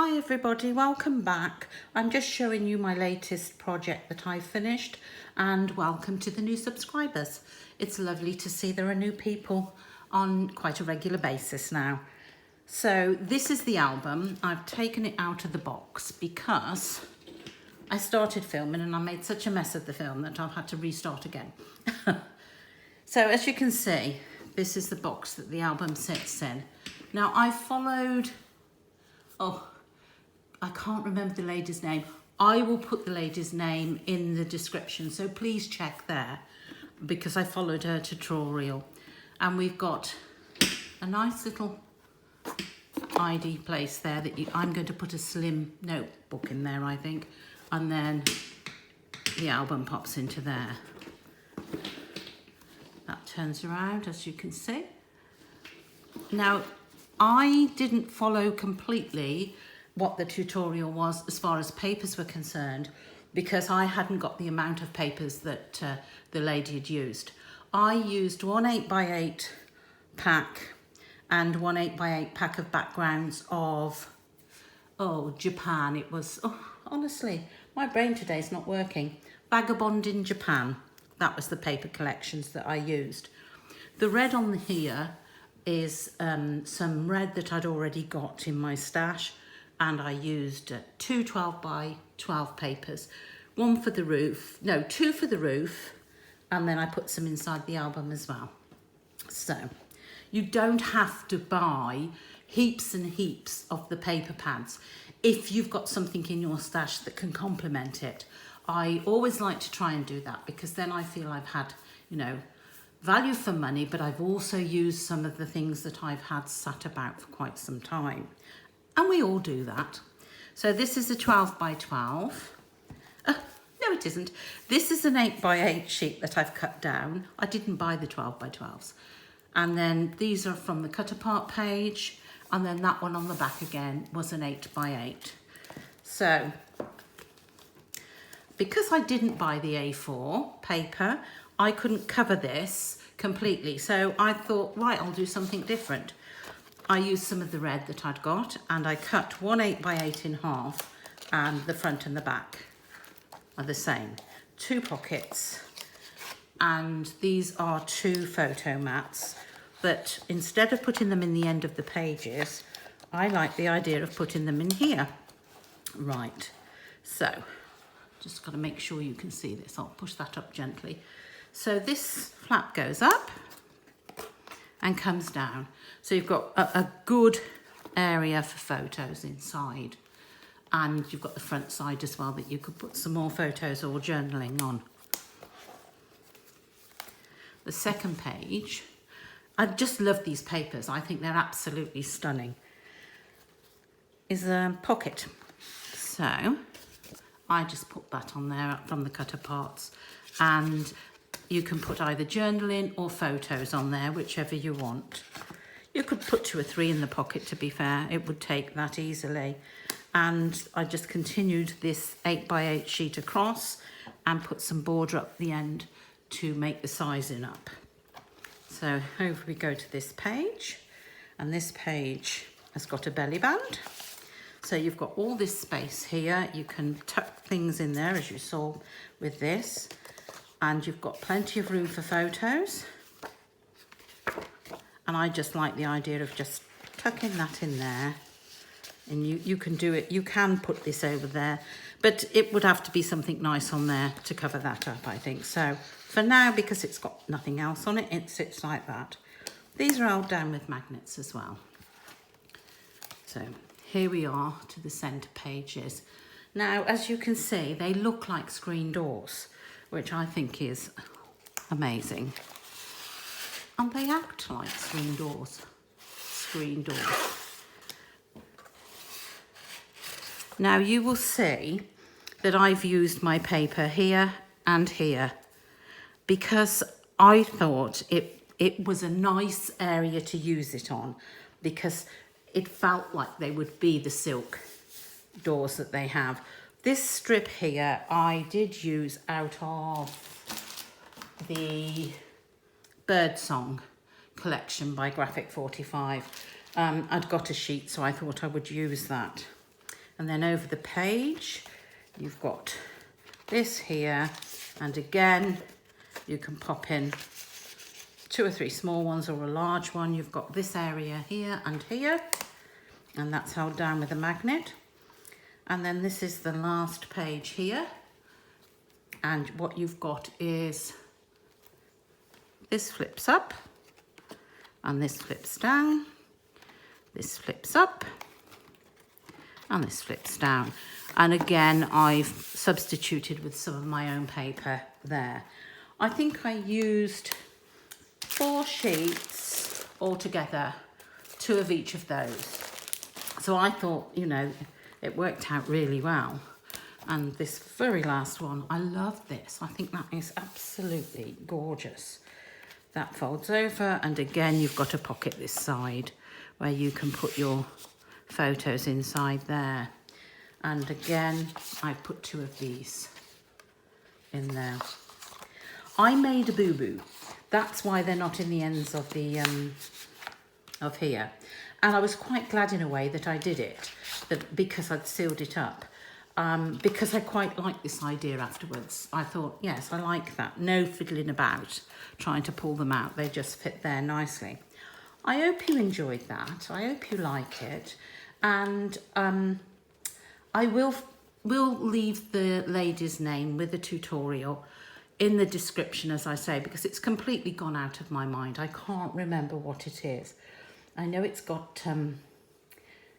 Hi everybody, welcome back. I'm just showing you my latest project that I finished, and welcome to the new subscribers. It's lovely to see there are new people on quite a regular basis now. So this is the album. I've taken it out of the box because I started filming and I made such a mess of the film that I've had to restart again. So as you can see, this is the box that the album sits in. Now I followed, I can't remember the lady's name. I will put the lady's name in the description, so please check there because I followed her tutorial. And we've got a nice little ID place there that I'm going to put a slim notebook in there, I think. And then the album pops into there. That turns around, as you can see. Now, I didn't follow completely what the tutorial was as far as papers were concerned because I hadn't got the amount of papers that the lady had used. I used one 8x8 pack and one 8x8 pack of backgrounds of, Japan. It was, honestly, my brain today is not working. Vagabond in Japan. That was the paper collections that I used. The red on here is some red that I'd already got in my stash, and I used two 12x12 papers. Two for the roof, and then I put some inside the album as well. So you don't have to buy heaps and heaps of the paper pads if you've got something in your stash that can complement it. I always like to try and do that because then I feel I've had, value for money, but I've also used some of the things that I've had sat about for quite some time. And we all do that. So this is a 12x12. No, it isn't. This is an 8x8 sheet that I've cut down. I didn't buy the 12x12s. And then these are from the cut apart page. And then that one on the back again was an 8x8. So because I didn't buy the A4 paper, I couldn't cover this completely. So I thought, right, I'll do something different. I used some of the red that I'd got and I cut one 8x8 in half, and the front and the back are the same. 2 pockets, and these are 2 photo mats, but instead of putting them in the end of the pages, I like the idea of putting them in here. Right, so just got to make sure you can see this. I'll push that up gently. So this flap goes up and comes down. So you've got a good area for photos inside. And you've got the front side as well that you could put some more photos or journaling on. The second page, I just love these papers. I think they're absolutely stunning. Is a pocket. So I just put that on there from the cut aparts, and you can put either journaling or photos on there, whichever you want. You could put 2 or 3 in the pocket, to be fair. It would take that easily. And I just continued this 8x8 sheet across and put some border up the end to make the sizing up. So over we go to this page, and this page has got a belly band. So you've got all this space here. You can tuck things in there, as you saw with this. And you've got plenty of room for photos. And I just like the idea of just tucking that in there. And you can do it, you can put this over there, but it would have to be something nice on there to cover that up, I think. So for now, because it's got nothing else on it, it sits like that. These are held down with magnets as well. So here we are to the centre pages. Now, as you can see, they look like screen doors, which I think is amazing. And they act like screen doors. Now you will see that I've used my paper here and here because I thought it was a nice area to use it on, because it felt like they would be the silk doors that they have. This strip here I did use out of the Birdsong collection by Graphic 45. I'd got a sheet, so I thought I would use that. And then over the page, you've got this here. And again, you can pop in 2 or 3 small ones or a large one. You've got this area here and here. And that's held down with a magnet. And then this is the last page here. And what you've got is this flips up and this flips down. This flips up and this flips down. And again, I've substituted with some of my own paper there. I think I used 4 sheets altogether, 2 of each of those. So I thought, you know, it worked out really well. And this very last one, I love this. I think that is absolutely gorgeous. That folds over, and again, you've got a pocket this side where you can put your photos inside there. And again, I put 2 of these in there. I made a boo-boo. That's why they're not in the ends of the of here. And I was quite glad in a way that I did it, because I'd sealed it up. Because I quite liked this idea afterwards. I thought, yes, I like that. No fiddling about, trying to pull them out. They just fit there nicely. I hope you enjoyed that. I hope you like it. And I will leave the lady's name with the tutorial in the description, as I say, because it's completely gone out of my mind. I can't remember what it is. I know it's got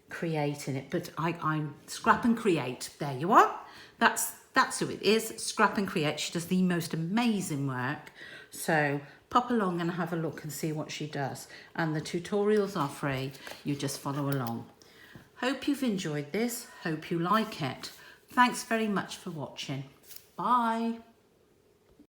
create in it, but I'm Scrap and Create. There you are. That's who it is. Scrap and Create. She does the most amazing work. So pop along and have a look and see what she does. And the tutorials are free. You just follow along. Hope you've enjoyed this. Hope you like it. Thanks very much for watching. Bye.